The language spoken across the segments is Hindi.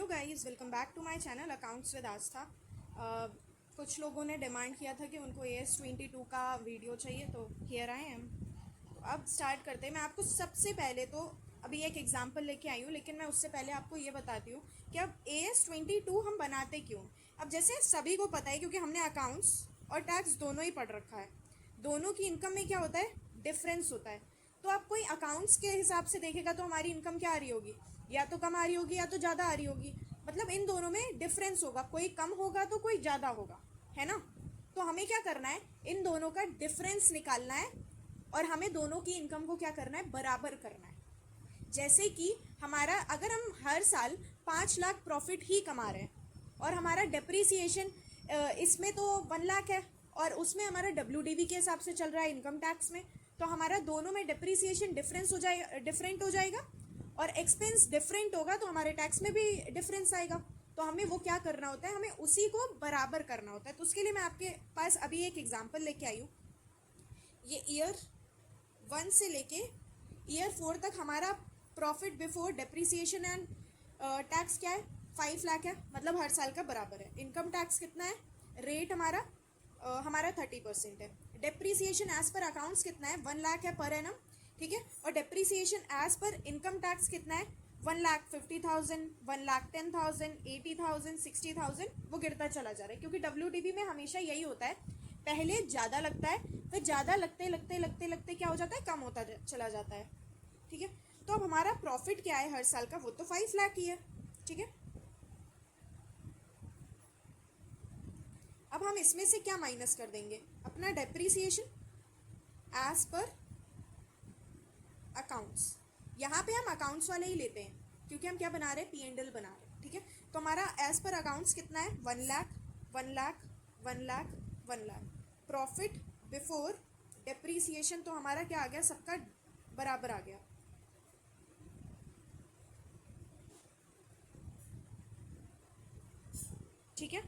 Guys, welcome back to my channel accounts with Aastha. कुछ लोगों ने डिमांड किया था कि उनको AS22 का वीडियो चाहिए, तो हियर आई एम। तो अब स्टार्ट करते हैं। मैं आपको सबसे पहले तो अभी एक एग्जांपल लेके आई हूँ, लेकिन मैं उससे पहले आपको ये बताती हूँ कि अब AS22 हम बनाते क्यों। अब जैसे सभी को पता है, क्योंकि हमने अकाउंट्स और टैक्स दोनों ही पढ़ रखा है, दोनों की इनकम में क्या होता है, डिफरेंस होता है। तो आप कोई अकाउंट्स के हिसाब से देखेगा तो हमारी इनकम क्या आ रही होगी, या तो कम आ रही होगी या तो ज़्यादा आ रही होगी। मतलब इन दोनों में डिफरेंस होगा, कोई कम होगा तो कोई ज़्यादा होगा, है ना। तो हमें क्या करना है, इन दोनों का डिफरेंस निकालना है और हमें दोनों की इनकम को क्या करना है, बराबर करना है। जैसे कि हमारा, अगर हम हर साल 5 लाख प्रॉफिट ही कमा रहे हैं और हमारा डिप्रिसिएशन इसमें तो 1 लाख है और उसमें हमारा WDV के हिसाब से चल रहा है इनकम टैक्स में, तो हमारा दोनों में डिप्रिसिएशन डिफरेंट हो जाएगा और एक्सपेंस डिफरेंट होगा, तो हमारे टैक्स में भी डिफरेंस आएगा। तो हमें वो क्या करना होता है, हमें उसी को बराबर करना होता है। तो उसके लिए मैं आपके पास अभी एक एग्जांपल लेके आई हूँ। ये ईयर 1 से लेके ईयर 4 तक हमारा profit before depreciation and tax क्या है, 5 लाख है, मतलब हर साल का बराबर है। इनकम टैक्स कितना है, रेट हमारा 30% है। डिप्रिसिएशन एज पर अकाउंट्स कितना है, 1 लाख है पर एनम, ठीक है। और depreciation as per income tax कितना है, 1,50,000, 1,10,000, 80,000, 60,000, वो गिरता चला जा रहा है, क्योंकि WDV में हमेशा यही होता है, पहले ज़्यादा लगता है, फिर ज़्यादा लगते लगते लगते लगते क्या हो जाता है, कम होता चला जाता है, ठीक है। तो अब हमारा प्रॉफिट क्या है हर साल का, वो तो 5 लाख ही है, ठीक है। अब हम इसमें से क्या माइनस कर देंगे, अपना डेप्रीसिएशन एज पर अकाउंट्स। यहाँ पे हम अकाउंट्स वाले ही लेते हैं, क्योंकि हम क्या बना रहे हैं, P&L बना रहे हैं, ठीक है। तो हमारा एज पर अकाउंट्स कितना है, 1 lakh, 1 lakh, 1 lakh, 1 lakh. Profit before depreciation तो हमारा क्या आ गया, सबका बराबर आ गया, ठीक है।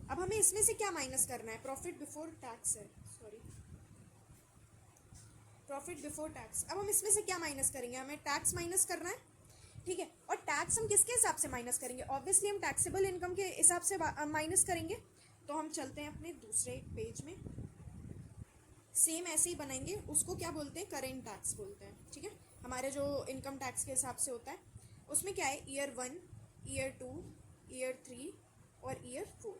अब हमें इसमें से क्या माइनस करना है, प्रॉफिट बिफोर टैक्स है, सॉरी, प्रॉफिट बिफोर टैक्स। अब हम इसमें से क्या माइनस करेंगे, हमें टैक्स माइनस करना है, ठीक है। और टैक्स हम किसके हिसाब से माइनस करेंगे, ऑब्वियसली हम टैक्सेबल इनकम के हिसाब से माइनस करेंगे। तो हम चलते हैं अपने दूसरे पेज में, सेम ऐसे ही बनाएंगे, उसको क्या बोलते हैं, करेंट टैक्स बोलते हैं, ठीक है। हमारे जो इनकम टैक्स के हिसाब से होता है, उसमें क्या है, ईयर 1, ईयर 2, ईयर 3 और ईयर 4।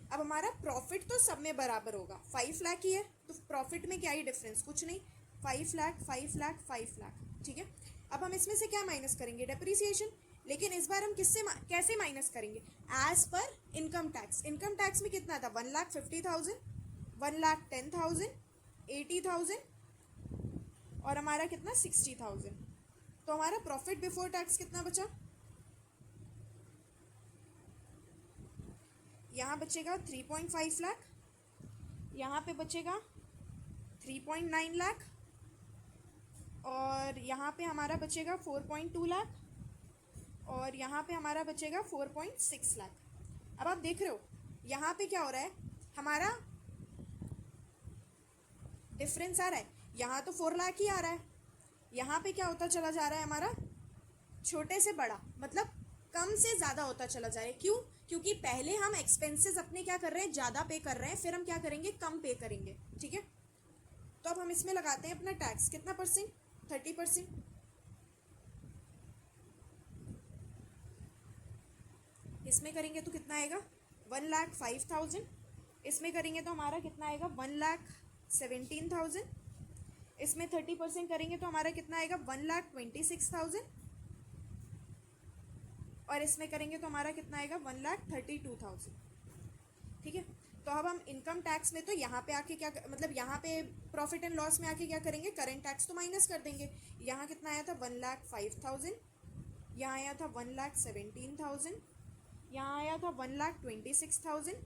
अब हमारा प्रॉफिट तो सब में बराबर होगा, 5 लाख ही है, तो प्रॉफिट में क्या ही डिफरेंस, कुछ नहीं, 5 लाख, 5 लाख, 5 लाख, ठीक है। अब हम इसमें से क्या माइनस करेंगे, डेप्रिसिएशन, लेकिन इस बार हम कैसे माइनस करेंगे, as per income tax. Income tax में कितना था, 1,50,000, 1,10,000, 80,000 और हमारा कितना, 60,000। तो हमारा प्रॉफिट बिफोर टैक्स कितना बचा, यहाँ बचेगा 3.5 लाख, यहाँ पे बचेगा 3.9 लाख और यहाँ पे हमारा बचेगा 4.2 लाख और यहाँ पे हमारा बचेगा 4.6 लाख। अब आप देख रहे हो यहाँ पे क्या हो रहा है, हमारा डिफरेंस आ रहा है, यहाँ तो 4 लाख ही आ रहा है, यहाँ पे क्या होता चला जा रहा है, हमारा छोटे से बड़ा, मतलब कम से ज़्यादा होता चला जा रहा है। क्यों, क्योंकि पहले हम एक्सपेंसेस अपने क्या कर रहे हैं, ज़्यादा पे कर रहे हैं, फिर हम क्या करेंगे, कम पे करेंगे, ठीक है। तो अब हम इसमें लगाते हैं अपना टैक्स, कितना परसेंट, 30%। इसमें करेंगे तो कितना आएगा, 1,05,000। इसमें करेंगे तो हमारा कितना आएगा, 1,17,000। इसमें 30% करेंगे तो हमारा कितना आएगा, 1,26,000 और इसमें करेंगे तो हमारा कितना आएगा, 1,32,000, ठीक है। तो अब हम इनकम टैक्स में तो यहाँ पे आके क्या, मतलब यहाँ पे प्रॉफिट एंड लॉस में आके क्या करेंगे, करेंट टैक्स तो माइनस कर देंगे। यहाँ कितना आया था, 1,05,000, यहाँ आया था 1,17,000, यहाँ आया था 1,26,000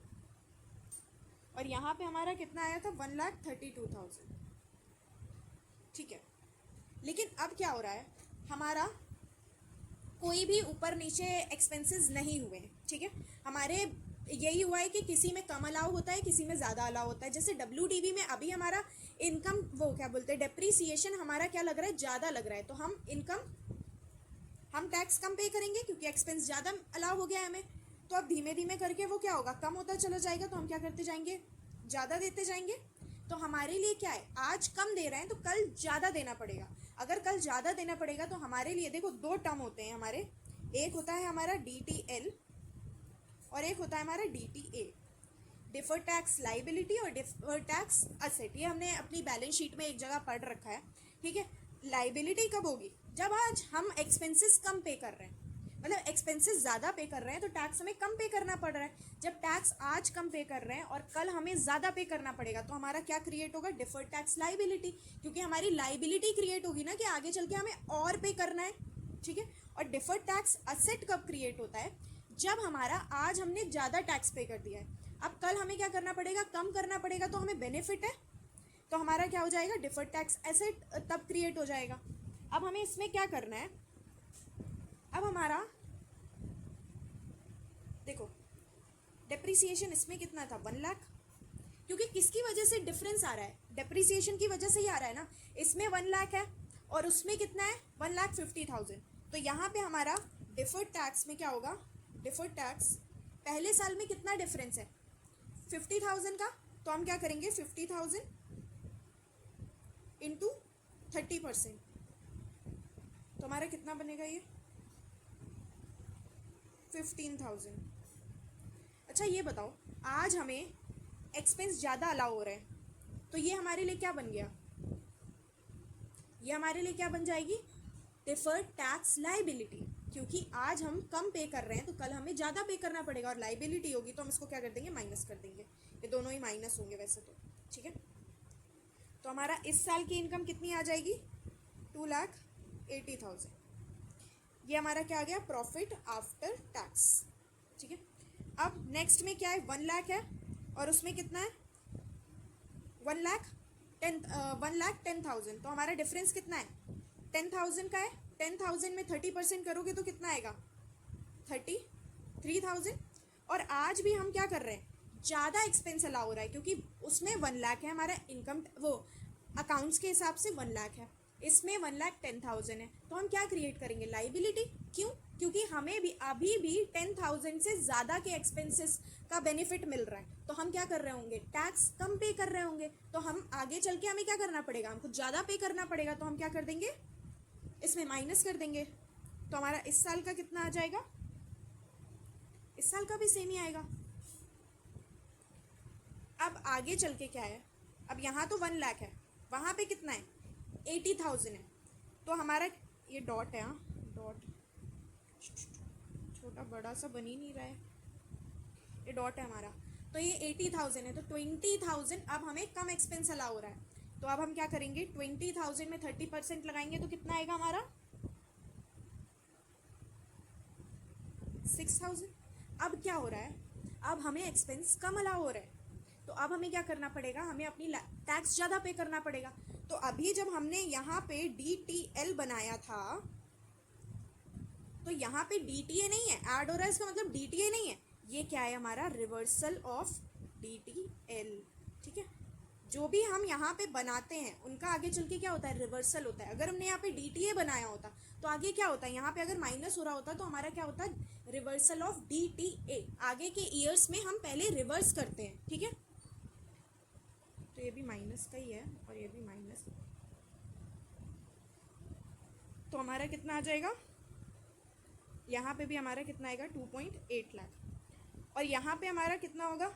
और यहाँ पे हमारा कितना आया था, 1,32,000, ठीक है। लेकिन अब क्या हो रहा है, हमारा कोई भी ऊपर नीचे एक्सपेंसेस नहीं हुए हैं, ठीक है। हमारे यही हुआ है कि किसी में कम अलाउ होता है, किसी में ज़्यादा अलाउ होता है। जैसे WDV में अभी हमारा इनकम, वो क्या बोलते हैं, डेप्रीसिएशन हमारा क्या लग रहा है, ज़्यादा लग रहा है, तो हम इनकम हम टैक्स कम पे करेंगे क्योंकि एक्सपेंस ज़्यादा अलाउ हो गया है हमें, तो अब धीमे धीमे करके वो क्या होगा, कम होता चला जाएगा, तो हम क्या करते जाएंगे, ज़्यादा देते जाएंगे। तो हमारे लिए क्या है, आज कम दे रहे हैं तो कल ज़्यादा देना पड़ेगा। अगर कल ज़्यादा देना पड़ेगा तो हमारे लिए देखो दो टर्म होते हैं हमारे, एक होता है हमारा DTL और एक होता है हमारा DTA, डिफर्ड टैक्स लाइबिलिटी और डिफर्ड टैक्स असेट। ये हमने अपनी बैलेंस शीट में एक जगह पढ़ रखा है, ठीक है। लाइबिलिटी कब होगी, जब आज हम एक्सपेंसेस कम पे कर रहे हैं, मतलब एक्सपेंसेस ज़्यादा पे कर रहे हैं तो टैक्स हमें कम पे करना पड़ रहा है। जब टैक्स आज कम पे कर रहे हैं और कल हमें ज़्यादा पे करना पड़ेगा तो हमारा क्या क्रिएट होगा, डिफर्ड टैक्स लाइबिलिटी, क्योंकि हमारी लाइबिलिटी क्रिएट होगी ना कि आगे चल के हमें और पे करना है, ठीक है। और डिफर्ड टैक्स असेट कब क्रिएट होता है, जब हमारा आज हमने ज़्यादा टैक्स पे कर दिया है, अब कल हमें क्या करना पड़ेगा, कम करना पड़ेगा, तो हमें बेनिफिट है, तो हमारा क्या हो जाएगा, डिफर्ड टैक्स एसेट तब क्रिएट हो जाएगा। अब हमें इसमें क्या करना है, अब हमारा देखो डेप्रिसिएशन इसमें कितना था, 1 लाख, क्योंकि किसकी वजह से डिफरेंस आ रहा है, डेप्रिसिएशन की वजह से ही आ रहा है ना। इसमें 1 लाख है और उसमें कितना है, 1,50,000। तो यहाँ पे हमारा डिफर्ड टैक्स में क्या होगा, डिफर्ड टैक्स पहले साल में कितना डिफरेंस है, 50,000 का, तो हम क्या करेंगे 50,000 इंटू 30%, तो हमारा कितना बनेगा ये 15,000। अच्छा ये बताओ, आज हमें एक्सपेंस ज़्यादा अलाउ हो रहे हैं तो ये हमारे लिए क्या बन गया, ये हमारे लिए क्या बन जाएगी, डिफर्ड टैक्स लाइबिलिटी, क्योंकि आज हम कम पे कर रहे हैं तो कल हमें ज़्यादा पे करना पड़ेगा, और लाइबिलिटी होगी तो हम इसको क्या कर देंगे, माइनस कर देंगे। ये दोनों ही माइनस होंगे वैसे तो, ठीक है। तो हमारा इस साल की इनकम कितनी आ जाएगी, 2,80,000। ये हमारा क्या आ गया, प्रॉफिट आफ्टर टैक्स, ठीक है। अब नेक्स्ट में क्या है, 1 लाख है और उसमें कितना है, 1,10,000, तो हमारा डिफरेंस कितना है, 10,000 का है। 10,000 में 30% करोगे तो कितना आएगा, 33,000। और आज भी हम क्या कर रहे हैं, ज़्यादा एक्सपेंस अलाउ हो रहा है, क्योंकि उसमें 1 लाख है हमारा इनकम, वो अकाउंट्स के हिसाब से 1 लाख है, इसमें 1,10,000 है, तो हम क्या क्रिएट करेंगे, लाइबिलिटी। क्यों, क्योंकि हमें भी अभी भी 10,000 से ज़्यादा के एक्सपेंसेस का बेनिफिट मिल रहा है, तो हम क्या कर रहे होंगे, टैक्स कम पे कर रहे होंगे, तो हम आगे चल के हमें क्या करना पड़ेगा, हमको ज़्यादा पे करना पड़ेगा, तो हम क्या कर देंगे, इसमें माइनस कर देंगे। तो हमारा इस साल का कितना आ जाएगा, इस साल का भी सेम ही आएगा। अब आगे चल के क्या है, अब यहाँ तो 1 लाख है, वहाँ पे कितना है, 80,000 है, तो हमारा ये डॉट है, हाँ डॉट छोटा बड़ा सा बन ही नहीं रहा है, ये डॉट है हमारा, तो ये 80,000 है, तो 20,000 अब हमें कम एक्सपेंस अलाउ हो रहा है, तो अब हम क्या करेंगे, 20,000 में 30% लगाएंगे तो कितना आएगा हमारा, 6,000। अब क्या हो रहा है, अब हमें एक्सपेंस कम अलाउ हो रहा है, तो अब हमें क्या करना पड़ेगा, हमें अपनी टैक्स ज़्यादा पे करना पड़ेगा। तो अभी जब हमने यहाँ पे DTL बनाया था, तो यहाँ पे DTA नहीं है, ऐड हो रहा है, इसका मतलब DTA नहीं है, ये क्या है हमारा, रिवर्सल ऑफ DTL, ठीक है। जो भी हम यहाँ पे बनाते हैं उनका आगे चल के क्या होता है, रिवर्सल होता है। अगर हमने यहाँ पे DTA बनाया होता तो आगे क्या होता है, यहाँ पे अगर माइनस हो रहा होता तो हमारा क्या होता है, रिवर्सल ऑफ DTA, आगे के ईयर्स में हम पहले रिवर्स करते हैं, ठीक है। तो ये भी माइनस का ही है और ये भी माइनस, तो हमारा कितना आ जाएगा, यहाँ पे भी हमारा कितना आएगा, 2.8 लाख। और यहाँ पे हमारा कितना होगा,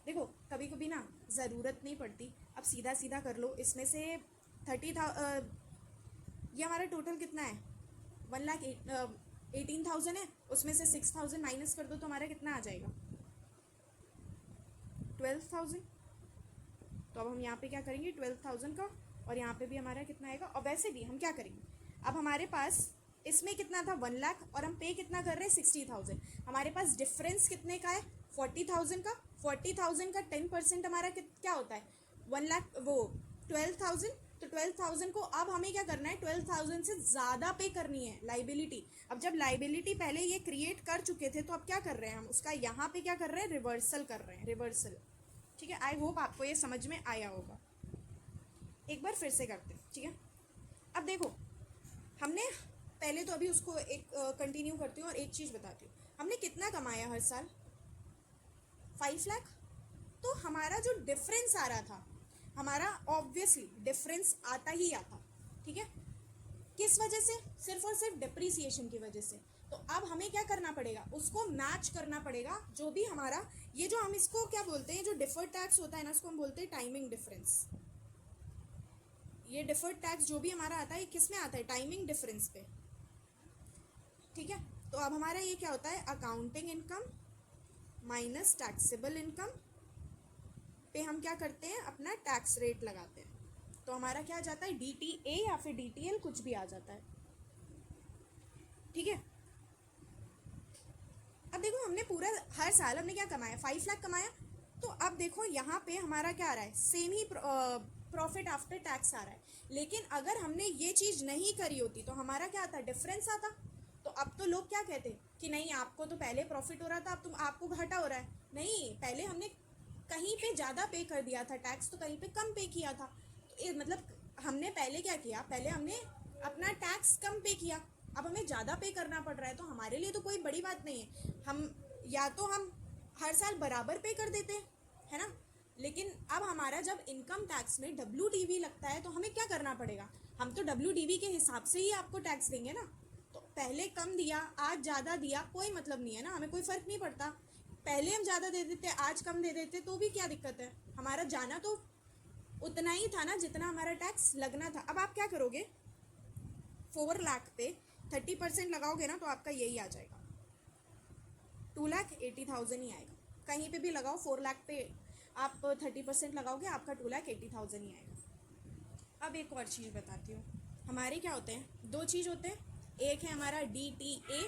देखो कभी कभी ना ज़रूरत नहीं पड़ती, अब सीधा सीधा कर लो, इसमें से 30,000, ये हमारा टोटल कितना है, 1,18,000 है, उसमें से 6,000 माइनस कर दो तो हमारा कितना आ जाएगा, 12,000। तो अब हम यहाँ पे क्या करेंगे, 12,000 का, और यहाँ पे भी हमारा कितना आएगा। और वैसे भी हम क्या करेंगे, अब हमारे पास इसमें कितना था, 1 लाख, और हम पे कितना कर रहे हैं, 60,000, हमारे पास डिफरेंस कितने का है, 40,000 का। 40,000 का 10% हमारा क्या होता है, 1 लाख, वो 12,000, तो 12,000 को अब हमें क्या करना है, 12,000 से ज़्यादा पे करनी है लाइबिलिटी। अब जब लाइबिलिटी पहले ये क्रिएट कर चुके थे तो अब क्या कर रहे हैं हम, उसका यहाँ पे क्या कर रहे हैं, रिवर्सल कर रहे हैं, रिवर्सल, ठीक है। आई होप आपको ये समझ में आया होगा। एक बार फिर से करते हैं, ठीक है। अब देखो हमने पहले तो अभी उसको एक कंटिन्यू करती हूँ और एक चीज़ बताती हूँ। हमने कितना कमाया हर साल? 5 लाख। तो हमारा जो डिफरेंस आ रहा था, हमारा ऑब्वियसली डिफरेंस आता ही आता, ठीक है। किस वजह से? सिर्फ और सिर्फ डिप्रिसिएशन की वजह से। तो अब हमें क्या करना पड़ेगा? उसको मैच करना पड़ेगा, जो भी हमारा ये जो हम इसको क्या बोलते हैं, जो डिफर्ड टैक्स होता है ना, इसको हम बोलते हैं टाइमिंग डिफरेंस। ये डिफर्ड टैक्स जो भी हमारा आता है, किस में आता है? टाइमिंग डिफरेंस पे, ठीक है। तो अब हमारा ये क्या होता है? Accounting income minus taxable income पे हम क्या करते हैं? अपना टैक्स रेट लगाते हैं। तो हमारा क्या आ जाता है? DTA या फिर DTL, कुछ भी आ जाता है, ठीक है। अब देखो हमने पूरा हर साल हमने क्या कमाया? 5 लाख कमाया। तो अब देखो यहाँ पे हमारा क्या आ रहा है? सेम ही प्रॉफिट आफ्टर टैक्स आ रहा है। लेकिन अगर हमने ये चीज़ नहीं करी होती तो हमारा क्या आता? डिफरेंस आता। तो अब तो लोग क्या कहते हैं कि नहीं, आपको तो पहले प्रॉफिट हो रहा था, अब आपको घाटा हो रहा है। नहीं, पहले हमने कहीं पे ज़्यादा पे कर दिया था टैक्स, तो कहीं पे कम पे किया था। तो मतलब हमने पहले क्या किया? पहले हमने अपना टैक्स कम पे किया, अब हमें ज़्यादा पे करना पड़ रहा है। तो हमारे लिए तो कोई बड़ी बात नहीं है। हम या तो हम हर साल बराबर पे कर देते हैं, है ना। लेकिन अब हमारा जब इनकम टैक्स में WDV लगता है तो हमें क्या करना पड़ेगा? हम तो WDV के हिसाब से ही आपको टैक्स देंगे ना। तो पहले कम दिया, आज ज़्यादा दिया, कोई मतलब नहीं है ना, हमें कोई फ़र्क नहीं पड़ता। पहले हम ज़्यादा दे देते, आज कम दे देते, तो भी क्या दिक्कत है? हमारा जाना तो उतना ही था ना जितना हमारा टैक्स लगना था। अब आप क्या करोगे? 4 लाख पे 30% लगाओगे ना, तो आपका यही आ जाएगा, 2,80,000 ही आएगा। कहीं पे भी लगाओ, 4 लाख पे आप 30% लगाओगे, आपका 2,80,000 ही आएगा। अब एक और चीज़ बताती हूँ। हमारे क्या होते हैं? 2 चीज़ होते हैं। एक है हमारा DTA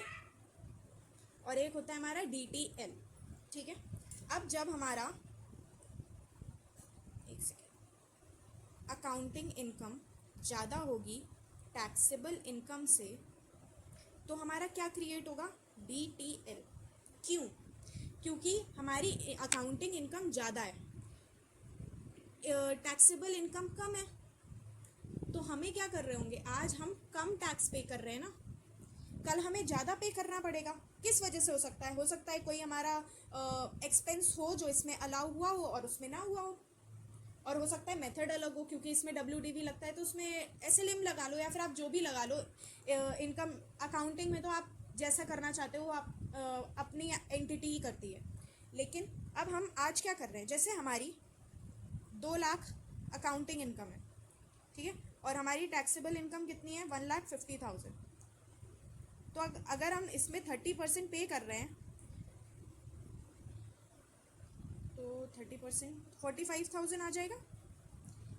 और एक होता है हमारा DTL, ठीक है। अब जब हमारा, एक सेकेंड, अकाउंटिंग इनकम ज़्यादा होगी टैक्सेबल इनकम से, तो हमारा क्या क्रिएट होगा? DTL। क्यों? क्योंकि हमारी अकाउंटिंग इनकम ज़्यादा है, टैक्सेबल इनकम कम है। तो हमें क्या कर रहे होंगे? आज हम कम टैक्स पे कर रहे हैं ना, कल हमें ज़्यादा पे करना पड़ेगा। किस वजह से हो सकता है? हो सकता है कोई हमारा एक्सपेंस हो जो इसमें अलाउ हुआ हो और उसमें ना हुआ हो, और हो सकता है मेथड अलग हो, क्योंकि इसमें WDV लगता है तो उसमें SLM लगा लो, या फिर आप जो भी लगा लो। इनकम अकाउंटिंग में तो आप जैसा करना चाहते हो, आप अपनी एंटिटी ही करती है। लेकिन अब हम आज क्या कर रहे हैं? जैसे हमारी 2 लाख अकाउंटिंग इनकम है, ठीक है, और हमारी टैक्सेबल इनकम कितनी है? 1,50,000। तो अगर हम इसमें 30% पे कर रहे हैं तो 30% 45,000 आ जाएगा,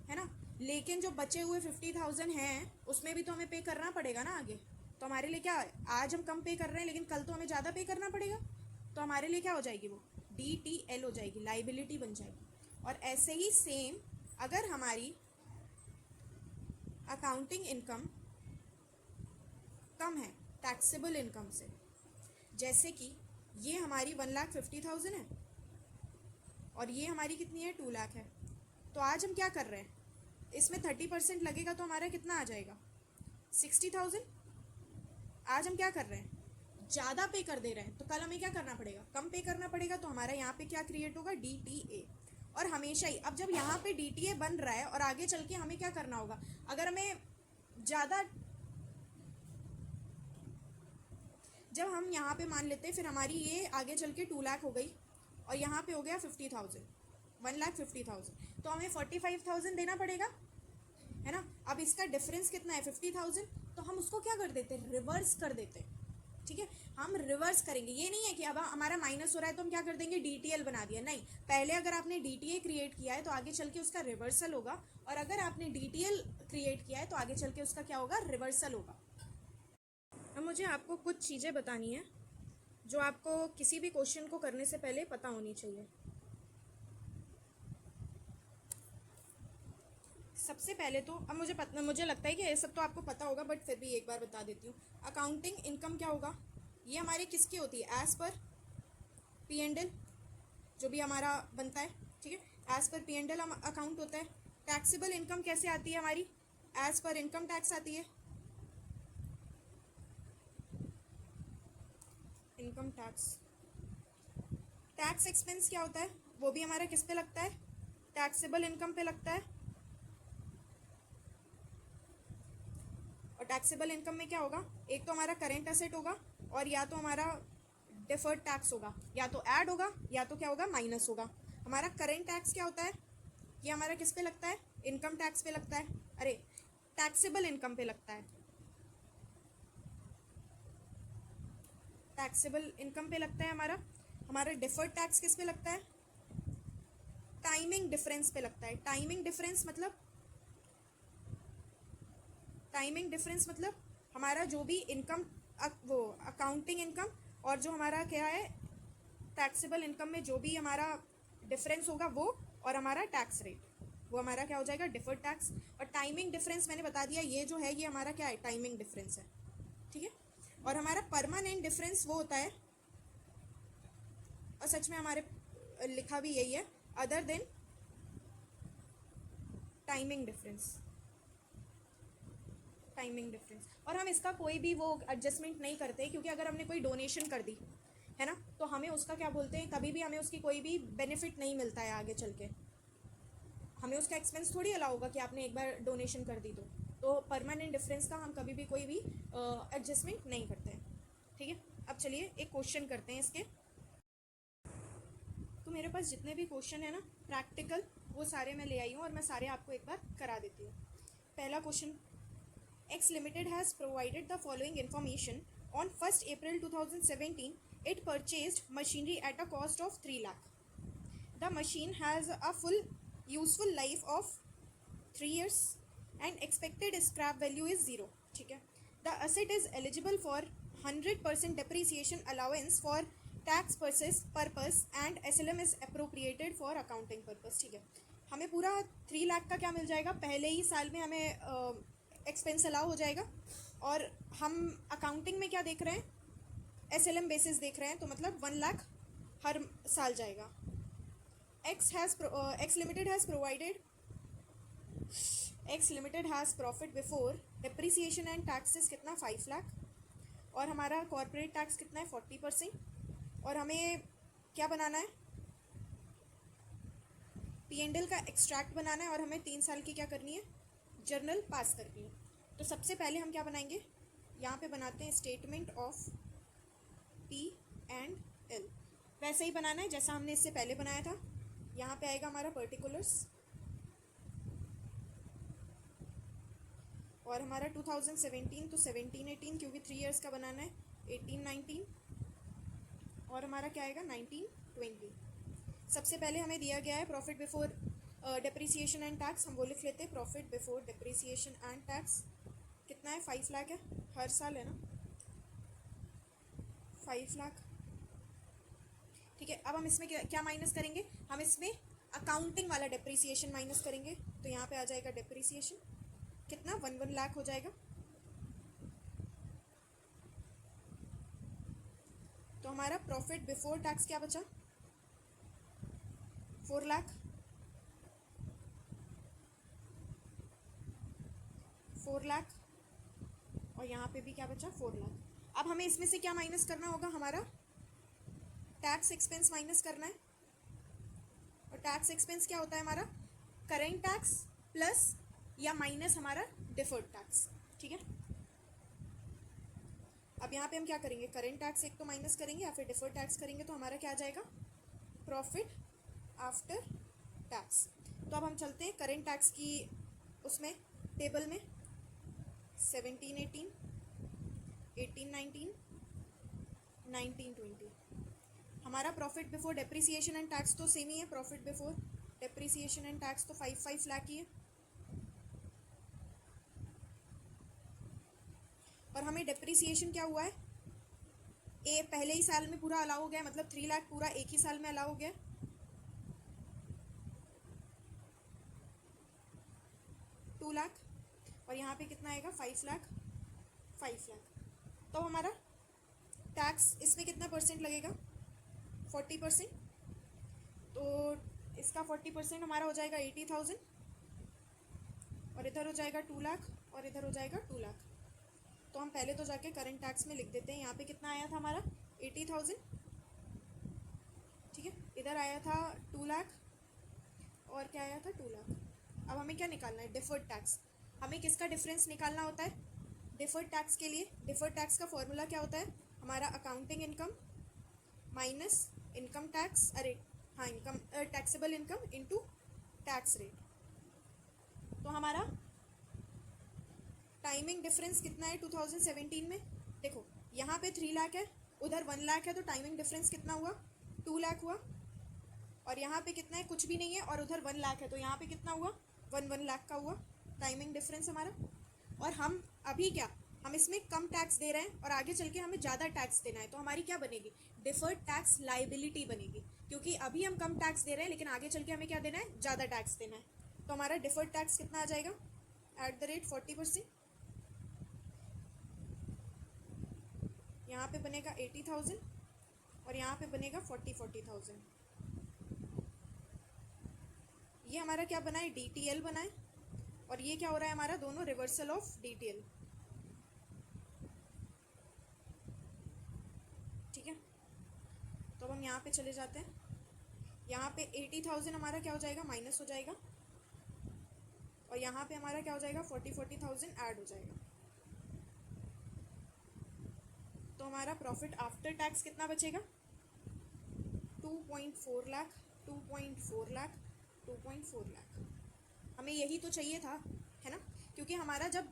है ना। लेकिन जो बचे हुए 50,000 हैं उसमें भी तो हमें पे करना पड़ेगा ना आगे। तो हमारे लिए क्या है? आज हम कम पे कर रहे हैं लेकिन कल तो हमें ज़्यादा पे करना पड़ेगा। तो हमारे लिए क्या हो जाएगी? वो DTL हो जाएगी, लाइबिलिटी बन जाएगी। और ऐसे ही सेम अगर हमारी अकाउंटिंग इनकम कम है टैक्सेबल इनकम से, जैसे कि ये हमारी 1,50,000 है और ये हमारी कितनी है? 2 लाख है। तो आज हम क्या कर रहे हैं? इसमें 30% लगेगा तो हमारा कितना आ जाएगा? 60,000। आज हम क्या कर रहे हैं? ज़्यादा पे कर दे रहे हैं, तो कल हमें क्या करना पड़ेगा? कम पे करना पड़ेगा। तो हमारा यहाँ पे क्या क्रिएट होगा? DTA। और हमेशा ही अब जब यहाँ पे DTA बन रहा है और आगे चल के हमें क्या करना होगा? अगर हमें ज़्यादा, जब हम यहाँ पे मान लेते हैं, फिर हमारी ये आगे चल के 2 लाख हो गई और यहाँ पे हो गया 50,000, 1,50,000, तो हमें 45,000 देना पड़ेगा, है ना। अब इसका डिफरेंस कितना है? 50,000। तो हम उसको क्या कर देते हैं? रिवर्स कर देते हैं, ठीक है। हम रिवर्स करेंगे। ये नहीं है कि अब हमारा माइनस हो रहा है तो हम क्या कर देंगे? DTL बना दिया। नहीं, पहले अगर आपने DTA क्रिएट किया है तो आगे चल के उसका रिवर्सल होगा, और अगर आपने DTL क्रिएट किया है तो आगे चल के उसका क्या होगा? रिवर्सल होगा। अब मुझे आपको कुछ चीज़ें बतानी है जो आपको किसी भी क्वेश्चन को करने से पहले पता होनी चाहिए। सबसे पहले तो अब मुझे लगता है कि ये सब तो आपको पता होगा, बट फिर भी एक बार बता देती हूँ। अकाउंटिंग इनकम क्या होगा? ये हमारे किसकी होती है? एज़ पर P&L, जो भी हमारा बनता है, ठीक है। एज़ पर P&L हम अकाउंट होता है। टैक्सेबल इनकम कैसे आती है हमारी? एज़ पर इनकम टैक्स आती है। Income tax. टैक्स एक्सपेंस क्या होता है, वो भी हमारा किस पे लगता है, टैक्सेबल इनकम पे लगता है। और टैक्सेबल इनकम में क्या होगा, एक तो हमारा करेंट एसेट होगा और या तो हमारा डिफर्ड टैक्स होगा, या तो ऐड होगा या तो क्या होगा, माइनस होगा। हमारा करेंट टैक्स क्या होता है, ये हमारा किस पे लगता है, इनकम टैक्स पे लगता है, अरे टैक्सेबल इनकम पे लगता है, टैक्सेबल इनकम पे लगता है हमारा। हमारा डिफर्ड टैक्स किस पे लगता है, टाइमिंग डिफरेंस पे लगता है। टाइमिंग डिफरेंस मतलब, टाइमिंग डिफरेंस मतलब हमारा जो भी इनकम, वो अकाउंटिंग इनकम और जो हमारा क्या है टैक्सेबल इनकम में जो भी हमारा डिफरेंस होगा वो, और हमारा टैक्स रेट, वो हमारा क्या हो जाएगा, डिफर्ड टैक्स। और टाइमिंग डिफरेंस मैंने बता दिया, ये जो है ये हमारा क्या है, टाइमिंग डिफरेंस है, ठीक है। और हमारा परमानेंट डिफरेंस वो होता है, और सच में हमारे लिखा भी यही है, other than timing difference, timing difference. और हम इसका कोई भी वो एडजस्टमेंट नहीं करते, क्योंकि अगर हमने कोई डोनेशन कर दी है ना, तो हमें उसका क्या बोलते हैं, कभी भी हमें उसकी कोई भी बेनिफिट नहीं मिलता है आगे चल के, हमें उसका एक्सपेंस थोड़ी अलाउ होगा कि आपने एक बार डोनेशन कर दी तो परमानेंट डिफरेंस का हम कभी भी कोई भी एडजस्टमेंट नहीं करते हैं, ठीक है। अब चलिए एक क्वेश्चन करते हैं इसके। तो मेरे पास जितने भी क्वेश्चन है ना प्रैक्टिकल, वो सारे मैं ले आई हूँ और मैं सारे आपको एक बार करा देती हूँ। पहला question, X Limited has provided the following information. On 1st April 2017, it purchased machinery at a cost of 3 lakh. The machine has a full useful life of 3 years and expected scrap value is 0. ठीक है। The asset is eligible for 100% depreciation allowance for tax purpose and SLM is appropriated for accounting purpose. ठीक है। हमें पूरा 3 लाख का क्या मिल जाएगा, पहले ही साल में हमें एक्सपेंस अलाउ हो जाएगा। और हम अकाउंटिंग में क्या देख रहे हैं, SLM बेसिस देख रहे हैं, तो मतलब 1 लाख हर साल जाएगा। X Limited has provided, X Limited has profit before depreciation and taxes कितना 5 लाख, और हमारा कॉर्पोरेट टैक्स कितना है 40%। और हमें क्या बनाना है, P&L का एक्सट्रैक्ट बनाना है, और हमें 3 साल की क्या करनी है, जर्नल पास करनी है। तो सबसे पहले हम क्या बनाएंगे, यहाँ पे बनाते हैं स्टेटमेंट ऑफ P&L, वैसे ही बनाना है जैसा हमने इससे पहले बनाया था। यहाँ पे आएगा हमारा पर्टिकुलर्स, और हमारा 2017 तो 17-18, क्योंकि 3 इयर्स का बनाना है, 18-19, और हमारा क्या आएगा 19-20। सबसे पहले हमें दिया गया है profit before depreciation and tax, हम वो लिख लेते हैं, profit before depreciation and tax कितना है, 5 लाख है, हर साल है ना 5 लाख, ठीक है। अब हम इसमें क्या माइनस करेंगे, हम इसमें अकाउंटिंग वाला डिप्रिसिएशन माइनस करेंगे, तो यहाँ पे आ जाएगा डिप्रिसिएशन कितना 1 लाख हो जाएगा। तो हमारा प्रॉफिट बिफोर टैक्स क्या बचा, 4 लाख, 4 लाख, और यहाँ पे भी क्या बचा 4 लाख। अब हमें इसमें से क्या माइनस करना होगा, हमारा टैक्स एक्सपेंस माइनस करना है। और टैक्स एक्सपेंस क्या होता है हमारा, करेंट टैक्स प्लस या माइनस हमारा डिफर्ड टैक्स, ठीक है। अब यहाँ पे हम क्या करेंगे, करेंट टैक्स एक तो माइनस करेंगे या फिर डिफर्ड टैक्स करेंगे, तो हमारा क्या आ जाएगा, प्रॉफिट आफ्टर टैक्स। तो अब हम चलते हैं करेंट टैक्स की उसमें टेबल में, 17-18, 18-19, 19-20। हमारा profit before depreciation and tax तो सेम ही है, profit before depreciation and tax तो 5 लाख ही है। और हमें डेप्रिसिएशन क्या हुआ है, पहले ही साल में पूरा अलाउ हो गया, मतलब 3 लाख पूरा एक ही साल में अलाउ हो गया। 2 लाख, और यहाँ पे कितना आएगा 5 लाख, 5 लाख। तो हमारा टैक्स इसमें कितना परसेंट लगेगा, 40%। तो इसका 40% हमारा हो जाएगा 80,000, और इधर हो जाएगा 2 लाख, और इधर हो जाएगा 2 लाख। तो हम पहले तो जाके करंट टैक्स में लिख देते हैं, यहाँ पे कितना आया था हमारा 80,000, ठीक है। इधर आया था 2 लाख और क्या आया था 2 लाख। अब हमें क्या निकालना है, डिफर्ड टैक्स। हमें किसका डिफरेंस निकालना होता है डिफर्ड टैक्स के लिए। डिफर्ड टैक्स का फॉर्मूला क्या होता है, हमारा accounting income minus income tax, अरे हाँ, income taxable income into tax rate. तो हमारा टाइमिंग डिफरेंस कितना है 2017 में, देखो यहाँ पे 3 लाख है, उधर 1 लाख है, तो टाइमिंग डिफरेंस कितना हुआ 2 लाख हुआ। और यहाँ पे कितना है, कुछ भी नहीं है, और उधर 1 लाख है, तो यहाँ पे कितना हुआ 1 लाख का हुआ टाइमिंग डिफरेंस हमारा। और हम अभी क्या, हम इसमें कम टैक्स दे रहे हैं और आगे चल के हमें ज़्यादा टैक्स देना है, तो हमारी क्या बनेगी, डिफर्ड टैक्स लाइबिलिटी बनेगी, क्योंकि अभी हम कम टैक्स दे रहे हैं लेकिन आगे चल के हमें क्या देना है, ज़्यादा टैक्स देना है। तो हमारा डिफर्ड टैक्स कितना आ जाएगा @40%। यहाँ पे बनेगा 80,000 और यहाँ पे बनेगा 40,000। ये हमारा क्या बना है, DTL बना है, और ये क्या हो रहा है हमारा, दोनों रिवर्सल ऑफ DTL, ठीक है। तो अब हम यहाँ पे चले जाते हैं, यहाँ पे 80,000 हमारा क्या हो जाएगा, माइनस हो जाएगा, और यहाँ पे हमारा क्या हो जाएगा 40,000 ऐड हो जाएगा। तो हमारा प्रॉफिट आफ्टर टैक्स कितना बचेगा, 2.4 लाख, 2.4 लाख, 2.4 लाख। हमें यही तो चाहिए था, है ना, क्योंकि हमारा जब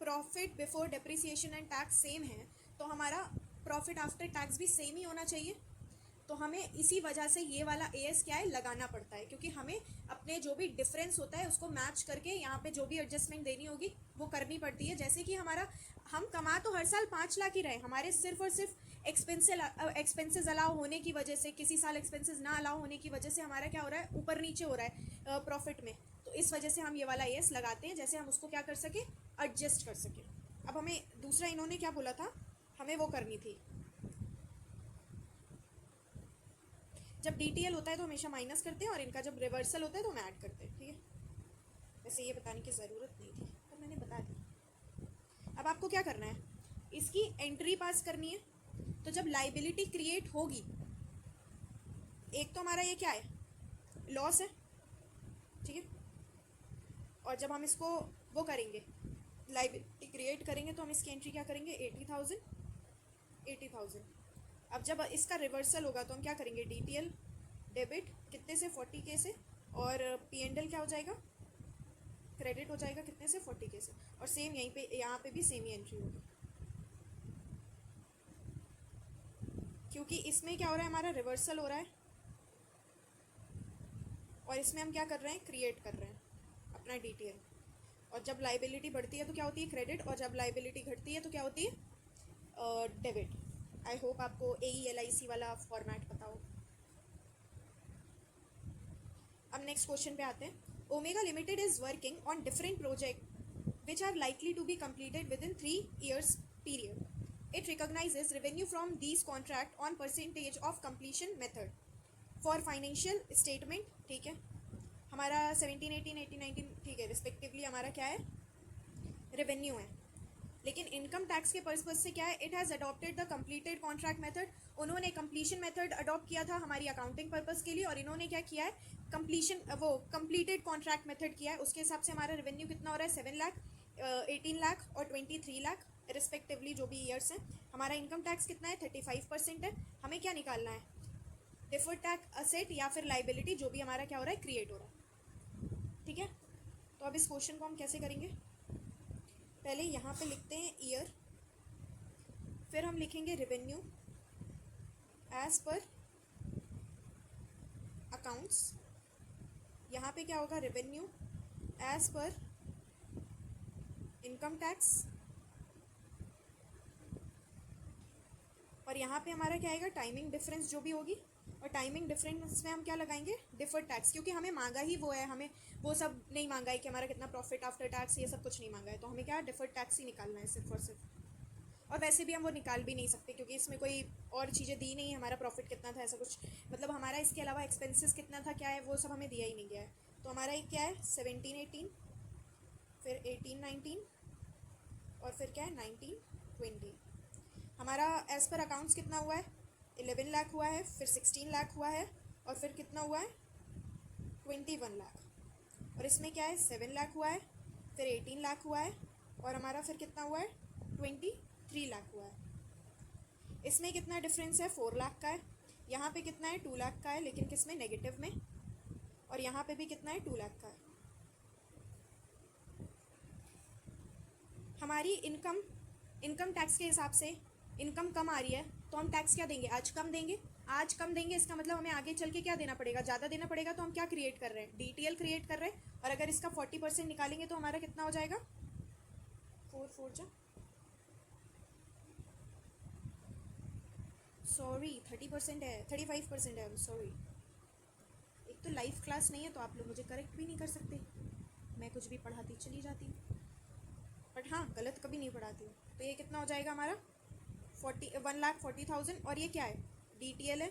profit before depreciation and tax same है तो हमारा प्रॉफिट आफ्टर टैक्स भी सेम ही होना चाहिए। तो हमें इसी वजह से ये वाला AS क्या है, लगाना पड़ता है, क्योंकि हमें अपने जो भी डिफरेंस होता है उसको मैच करके यहाँ पे जो भी एडजस्टमेंट देनी होगी वो करनी पड़ती है। जैसे कि हमारा, हम कमा तो हर साल 5 लाख ही रहे, हमारे सिर्फ और सिर्फ एक्सपेंसेस अलाउ होने की वजह से, किसी साल एक्सपेंसेस ना अलाउ होने की वजह से हमारा क्या हो रहा है, ऊपर नीचे हो रहा है प्रॉफिट में। तो इस वजह से हम ये वाला AS लगाते हैं, जैसे हम उसको क्या कर सके, एडजस्ट कर सके। अब हमें दूसरा इन्होंने क्या बोला था, हमें वो करनी थी, जब DTL होता है तो हमेशा माइनस करते हैं और इनका जब रिवर्सल होता है तो हम ऐड करते हैं, ठीक है। वैसे ये बताने की ज़रूरत नहीं थी पर मैंने बता दी। अब आपको क्या करना है, इसकी एंट्री पास करनी है। तो जब लाइबिलिटी क्रिएट होगी, एक तो हमारा ये क्या है, लॉस है, ठीक है, और जब हम इसको वो करेंगे, लाइबिलिटी क्रिएट करेंगे, तो हम इसकी एंट्री क्या करेंगे, 80,000। अब जब इसका रिवर्सल होगा तो हम क्या करेंगे, DTL डेबिट कितने से, 40K से, और P&L क्या हो जाएगा, क्रेडिट हो जाएगा कितने से, 40K से। और सेम यहीं पे, यहाँ पे भी सेम ही एंट्री होगी, क्योंकि इसमें क्या हो रहा है, हमारा रिवर्सल हो रहा है और इसमें हम क्या कर रहे हैं, क्रिएट कर रहे हैं अपना DTL। और जब लाइबिलिटी बढ़ती है तो क्या होती है, क्रेडिट, और जब लाइबिलिटी घटती है तो क्या होती है, डेबिट। आई होप आपको AE/LIC वाला फॉर्मेट पता हो। अब नेक्स्ट क्वेश्चन पे आते हैं। Omega limited is working on different project which are likely to be completed within 3 years period. It recognizes revenue from these contract on percentage of completion method for financial statement, ठीक है। हमारा 17, 18, 18, 19, ठीक है, रिस्पेक्टिवली हमारा क्या है, रेवेन्यू है। लेकिन इनकम टैक्स के पर्पज से क्या है, it has adopted the completed contract method. उन्होंने कंप्लीशन मेथड अडॉप्ट किया था हमारी अकाउंटिंग पर्पज़ के लिए, और इन्होंने क्या किया है, कंप्लीशन वो कंप्लीटेड कॉन्ट्रैक्ट मेथड किया है। उसके हिसाब से हमारा रेवेन्यू कितना हो रहा है, 7 लाख, 18 लाख और 23 लाख रिस्पेक्टिवली, जो भी ईयर्स हैं। हमारा इनकम टैक्स कितना है, 35% है। हमें क्या निकालना है, डिफर्ड टैक्स असेट या फिर लाइबिलिटी, जो भी हमारा क्या हो रहा है, क्रिएट हो रहा है, ठीक है। तो अब इस क्वेश्चन को हम कैसे करेंगे, पहले यहाँ पे लिखते हैं ईयर, फिर हम लिखेंगे रेवेन्यू एज पर अकाउंट्स। यहाँ पे क्या होगा, revenue as per income tax, और यहाँ पे हमारा क्या आएगा, टाइमिंग डिफरेंस जो भी होगी, और टाइमिंग डिफरेंस में हम क्या लगाएंगे, डिफर्ड टैक्स, क्योंकि हमें मांगा ही वो है, हमें वो सब नहीं मांगा है कि हमारा कितना प्रॉफिट आफ्टर टैक्स, ये सब कुछ नहीं मांगा है। तो हमें क्या डिफर्ड टैक्स ही निकालना है सिर्फ और सिर्फ। और वैसे भी हम वो निकाल भी नहीं सकते क्योंकि इसमें कोई और चीज़ें दी नहीं है, हमारा प्रॉफिट कितना था ऐसा कुछ, मतलब हमारा इसके अलावा एक्सपेंसेस कितना था, क्या है, वो सब हमें दिया ही नहीं गया है। तो हमारा एक क्या है, 17, 18, फिर 18, 19, और फिर क्या है, 19, 20। हमारा एज पर अकाउंट्स कितना हुआ है, 11 लाख हुआ है, फिर 16 लाख हुआ है, और फिर कितना हुआ है, 21 लाख, और इसमें क्या है 7 लाख हुआ है, फिर 18 लाख हुआ है, और हमारा फिर कितना हुआ है 23 लाख हुआ है। इसमें कितना डिफरेंस है, 4 लाख का है। यहाँ पे कितना है 2 लाख का है, लेकिन किस में, नेगेटिव में, और यहाँ पे भी कितना है 2 लाख का है। हमारी इनकम टैक्स के हिसाब से इनकम कम आ रही है, तो हम टैक्स क्या देंगे, आज कम देंगे। आज कम देंगे इसका मतलब हमें आगे चल के क्या देना पड़ेगा, ज़्यादा देना पड़ेगा। तो हम क्या क्रिएट कर रहे हैं, DTL क्रिएट कर रहे हैं, और अगर इसका 40% निकालेंगे तो हमारा कितना हो जाएगा, 4 सॉरी 30% है, 35% है, सॉरी। एक तो लाइव क्लास नहीं है तो आप लोग मुझे करेक्ट भी नहीं कर सकते, मैं कुछ भी पढ़ाती चली जाती हूँ, बट हाँ गलत कभी नहीं पढ़ाती हूँ। तो ये कितना हो जाएगा हमारा 1,40,000, और ये क्या है, DTL है,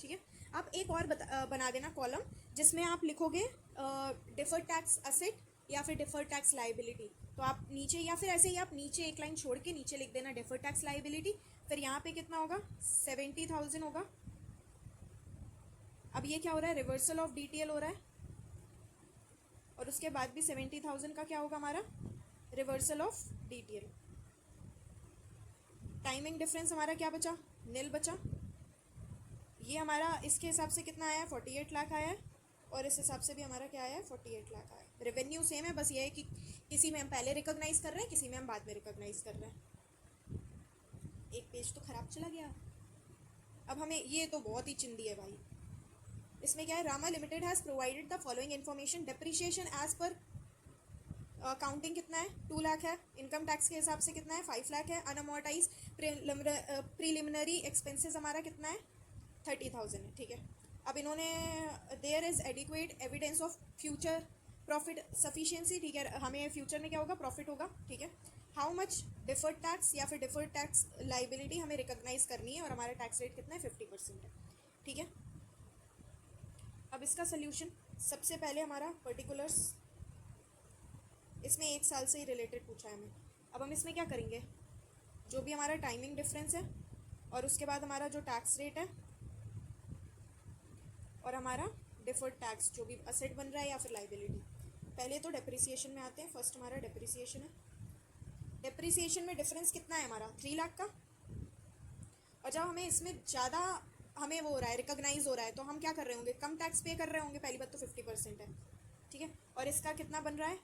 ठीक है। आप एक और बना देना कॉलम, जिसमें आप लिखोगे डिफर्ड टैक्स असेट या फिर डिफर्ड टैक्स लाइबिलिटी। तो आप नीचे, या फिर ऐसे ही आप नीचे एक लाइन छोड़ के नीचे लिख देना डिफर्ड टैक्स लाइबिलिटी। फिर यहाँ पे कितना होगा, 70,000 होगा। अब ये क्या हो रहा है, रिवर्सल ऑफ DTL हो रहा है, और उसके बाद भी 70,000 का क्या होगा हमारा, reversal of DTL। Timing difference हमारा क्या बचा, नील बचा। ये हमारा इसके हिसाब से कितना आया है, 48 लाख आया है, और इस हिसाब से भी हमारा क्या आया है, 48 लाख आया है। रेवेन्यू सेम है, बस ये है कि किसी में हम पहले रिकॉग्नाइज कर रहे हैं, किसी में हम बाद में रिकॉग्नाइज कर रहे हैं। एक पेज तो खराब चला गया। अब हमें ये तो बहुत ही चिंदी है भाई। इसमें क्या है, Rama limited has provided the following information. Depreciation as per counting कितना है, 2 लाख है। इनकम टैक्स के हिसाब से कितना है, 5 लाख है। अनअमोर्टाइज प्रीलिमिनरी एक्सपेंसेस हमारा कितना है, 30,000 है, ठीक है। अब इन्होंने there is adequate evidence of future profit sufficiency, ठीक है, हमें फ्यूचर में क्या होगा, प्रॉफिट होगा, ठीक है। हाउ मच डिफर्ड टैक्स या फिर डिफर्ड टैक्स लाइबिलिटी हमें रिकॉग्नाइज करनी है, और हमारा टैक्स रेट कितना है, 50% है, ठीक है। अब इसका सोल्यूशन, सबसे पहले हमारा पर्टिकुलर्स, इसमें 1 साल से ही रिलेटेड पूछा है हमें। अब हम इसमें क्या करेंगे, जो भी हमारा टाइमिंग डिफरेंस है, और उसके बाद हमारा जो टैक्स रेट है, और हमारा डिफर्ड टैक्स जो भी असेट बन रहा है या फिर लाइबिलिटी। पहले तो डेप्रिसिएशन में आते हैं। फर्स्ट हमारा डेप्रिसिएशन है। डेप्रिसिएशन में डिफरेंस कितना है हमारा, 3 लाख का। और जब हमें इसमें ज़्यादा हमें वो हो रहा है, रिकॉग्नाइज हो रहा है, तो हम क्या कर रहे होंगे, कम टैक्स पे कर रहे होंगे। पहली बात तो 50% है, ठीक है। और इसका कितना बन रहा है,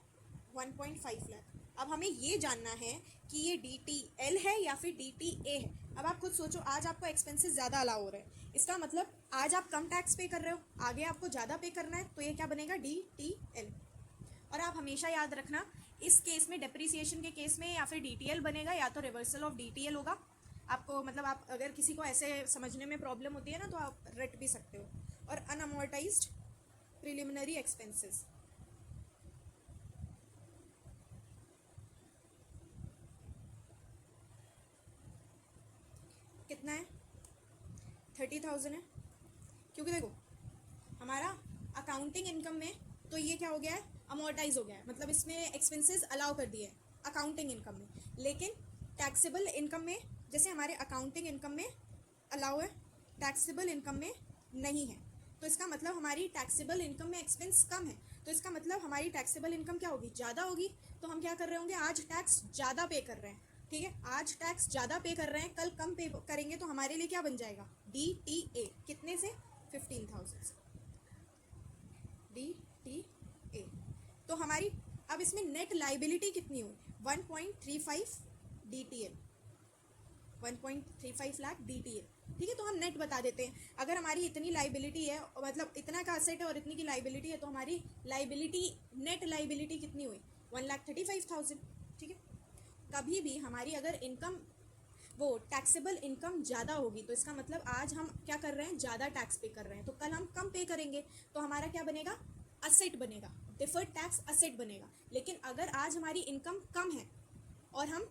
1.5 लाख। अब हमें ये जानना है कि ये DTL है या फिर DTA है। अब आप खुद सोचो, आज आपको एक्सपेंसेस ज़्यादा अलाउ हो रहे हैं, इसका मतलब आज आप कम टैक्स पे कर रहे हो, आगे आपको ज़्यादा पे करना है, तो ये क्या बनेगा, DTL। और आप हमेशा याद रखना, इस केस में, डेप्रिसिएशन के केस में, या फिर DTL बनेगा या तो रिवर्सल ऑफ DTL होगा। आपको मतलब, आप अगर किसी को ऐसे समझने में प्रॉब्लम होती है ना, तो आप रट भी सकते हो। और अनअमोर्टाइज्ड प्रिलिमिनरी एक्सपेंसेस कितना है, 30,000 है। क्योंकि देखो हमारा अकाउंटिंग इनकम में तो ये क्या हो गया है, अमोर्टाइज हो गया है, मतलब इसमें एक्सपेंसेस अलाउ कर दिए अकाउंटिंग इनकम में। लेकिन टैक्सेबल इनकम में, जैसे हमारे अकाउंटिंग इनकम में अलाउ है, टैक्सेबल इनकम में नहीं है, तो इसका मतलब हमारी टैक्सेबल इनकम में एक्सपेंस कम है, तो इसका मतलब हमारी टैक्सेबल इनकम क्या होगी, ज़्यादा होगी। तो हम क्या कर रहे होंगे, आज टैक्स ज़्यादा पे कर रहे हैं, ठीक है, आज टैक्स ज़्यादा पे कर रहे हैं, कल कम पे करेंगे, तो हमारे लिए क्या बन जाएगा, DTA। कितने से, 15,000 से, DTA। तो हमारी अब इसमें नेट लाइबिलिटी कितनी हुई, 1.35 DTL, 1.35 लाख DTL, ठीक है। तो हम नेट बता देते हैं, अगर हमारी इतनी लाइबिलिटी है, मतलब इतना का असेट है और इतनी की लाइबिलिटी है, तो हमारी लाइबिलिटी, नेट लाइबिलिटी कितनी हुई, 1,35,000, ठीक है। कभी भी हमारी अगर इनकम, वो टैक्सेबल इनकम ज़्यादा होगी, तो इसका मतलब आज हम क्या कर रहे हैं, ज़्यादा टैक्स पे कर रहे हैं, तो कल हम कम पे करेंगे, तो हमारा क्या बनेगा, असेट बनेगा, डिफर्ड टैक्स असेट बनेगा। लेकिन अगर आज हमारी इनकम कम है और हम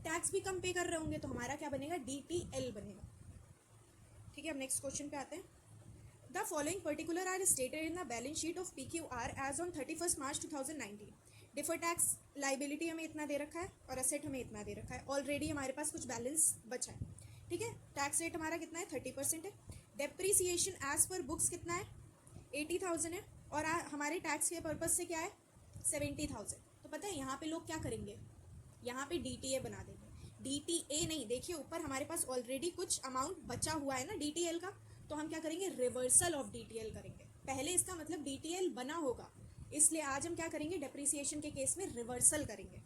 टैक्स भी कम पे कर रहे होंगे, तो हमारा क्या बनेगा, DTL बनेगा, ठीक है। अब नेक्स्ट क्वेश्चन पे आते हैं। The following particular are stated in the balance sheet of PQR as on 31 March 2019। Deferred tax liability हमें इतना दे रखा है और एसेट हमें इतना दे रखा है, ऑलरेडी हमारे पास कुछ बैलेंस बचा है, ठीक है। टैक्स रेट हमारा कितना है 30% है। डेप्रीसिएशन एज पर बुक्स कितना है 80,000 है और हमारे टैक्स के पर्पज़ से क्या है 70,000। तो पता है यहाँ पे लोग क्या करेंगे, यहाँ पे DTA बना देंगे। DTA नहीं, देखिए ऊपर हमारे पास ऑलरेडी कुछ अमाउंट बचा हुआ है ना DTL का, तो हम क्या करेंगे रिवर्सल ऑफ DTL करेंगे। पहले इसका मतलब DTL बना होगा, इसलिए आज हम क्या करेंगे डेप्रीसिएशन के केस में रिवर्सल करेंगे।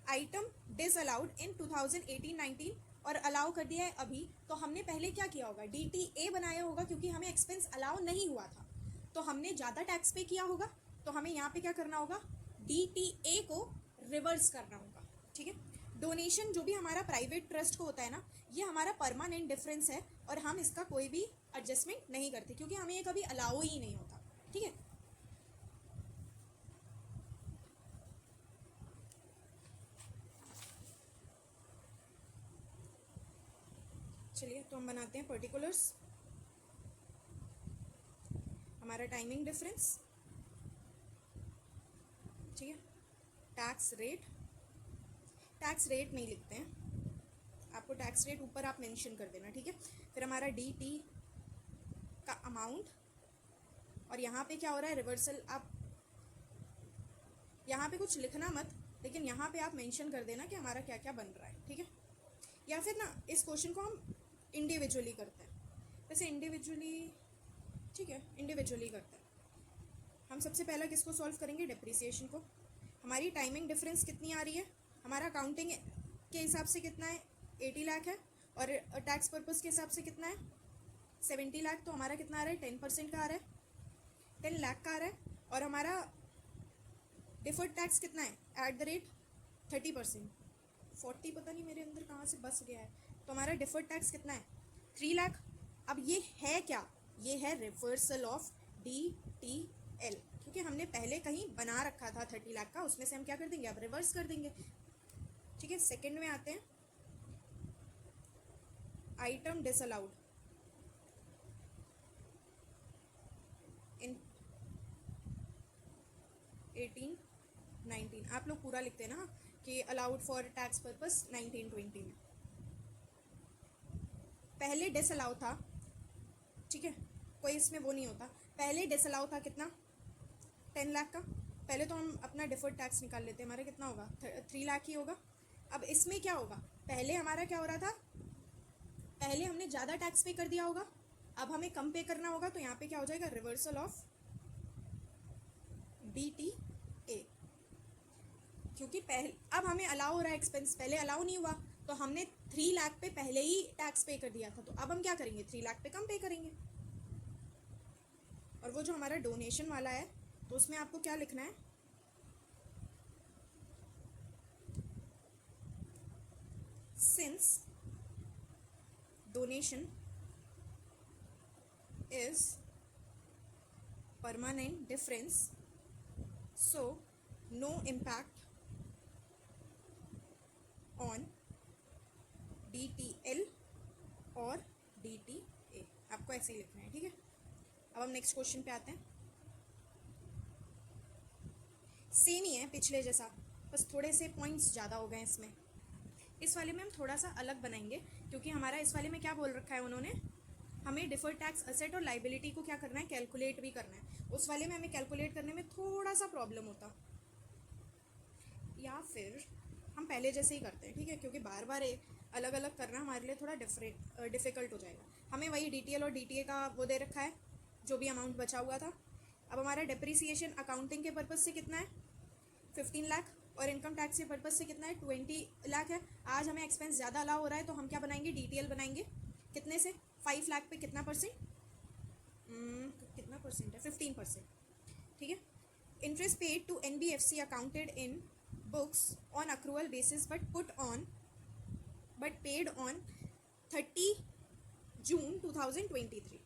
आइटम डिसअलाउड इन 2018-19 और अलाउ कर दिया है अभी, तो हमने पहले क्या किया होगा DTA बनाया होगा, क्योंकि हमें एक्सपेंस अलाउ नहीं हुआ था तो हमने ज़्यादा टैक्स पे किया होगा, तो हमें यहाँ पे क्या करना होगा DTA को रिवर्स करना होगा, ठीक है। डोनेशन जो भी हमारा प्राइवेट ट्रस्ट को होता है ना, ये हमारा परमानेंट डिफरेंस है और हम इसका कोई भी एडजस्टमेंट नहीं करते क्योंकि हमें ये कभी अलाउ ही नहीं होता, ठीक है। चलिए तो हम बनाते हैं पर्टिकुलर्स। हमारा टाइमिंग डिफरेंस, ठीक है। टैक्स रेट, टैक्स रेट नहीं लिखते हैं, आपको टैक्स रेट ऊपर आप मेंशन कर देना, ठीक है। फिर हमारा DT का अमाउंट और यहाँ पे क्या हो रहा है रिवर्सल। आप यहाँ पे कुछ लिखना मत, लेकिन यहाँ पे आप मेंशन कर देना कि हमारा क्या क्या बन रहा है, ठीक है। या फिर ना इस क्वेश्चन को हम इंडिविजुअली करते हैं, वैसे इंडिविजुअली ठीक है, इंडिविजुअली करते हैं। हम सबसे पहला किसको सॉल्व करेंगे डेप्रिसिएशन को। हमारी टाइमिंग डिफरेंस कितनी आ रही है, हमारा अकाउंटिंग के हिसाब से कितना है 80 लाख है और टैक्स पर्पज़ के हिसाब से कितना है 70 लाख, तो हमारा कितना आ रहा है 10% का आ रहा है, 10 लाख का आ रहा है। और हमारा डिफर्ड टैक्स कितना है एट द रेट 30%, 40 पता नहीं मेरे अंदर कहाँ से बस गया है, तो हमारा डिफर्ड टैक्स कितना है 3 लाख। अब ये है क्या, ये है रिवर्सल ऑफ DTL, क्योंकि हमने पहले कहीं बना रखा था 30 लाख का, उसमें से हम क्या कर देंगे अब रिवर्स कर देंगे, ठीक है। सेकंड में आते हैं, आइटम डिसअलाउड इन 18-19, आप लोग पूरा लिखते हैं ना कि अलाउड फॉर टैक्स पर्पस 19-20 में। पहले डिसअलाउ था, ठीक है, कोई इसमें वो नहीं होता, पहले डिसअलाउ था कितना 10 लाख का। पहले तो हम अपना डिफर्ड टैक्स निकाल लेते हैं, हमारा कितना होगा 3 लाख ही होगा। अब इसमें क्या होगा, पहले हमारा क्या हो रहा था, पहले हमने ज़्यादा टैक्स पे कर दिया होगा, अब हमें कम पे करना होगा, तो यहाँ पे क्या हो जाएगा रिवर्सल ऑफ DTA, क्योंकि पहले अब हमें अलाउ हो रहा है एक्सपेंस, पहले अलाउ नहीं हुआ तो हमने 3 लाख पे पहले ही टैक्स पे कर दिया था, तो अब हम क्या करेंगे 3 लाख पे कम पे करेंगे। और वो जो हमारा डोनेशन वाला है तो उसमें आपको क्या लिखना है, since donation is permanent difference so no impact on DTL और DTA, आपको ऐसे ही लिखना है, ठीक है। अब हम नेक्स्ट क्वेश्चन पे आते हैं, सेम ही है पिछले जैसा, बस थोड़े से पॉइंट्स ज़्यादा हो गए इसमें। इस वाले में हम थोड़ा सा अलग बनाएंगे, क्योंकि हमारा इस वाले में क्या बोल रखा है उन्होंने, हमें डिफर्ड टैक्स असेट और लाइबिलिटी को क्या करना है कैलकुलेट भी करना है। उस वाले में हमें कैलकुलेट करने में थोड़ा सा प्रॉब्लम होता, या फिर हम पहले जैसे ही करते हैं, ठीक है, क्योंकि बार बार अलग अलग करना हमारे लिए थोड़ा डिफ़िकल्ट हो जाएगा। हमें वही DTL और DTA का वो दे रखा है जो भी अमाउंट बचा हुआ था। अब हमारा डेप्रीसिएशन अकाउंटिंग के पर्पज़ से कितना है 15 लाख और इनकम टैक्स के पर्पज़ से कितना है 20 लाख है। आज हमें एक्सपेंस ज़्यादा अलाउ हो रहा है, तो हम क्या बनाएंगे DTL बनाएंगे, कितने से 5 लाख पे कितना परसेंट, कितना परसेंट है 15%, ठीक है। Interest paid to NBFC accounted in books on accrual basis but paid on 30 June 2023,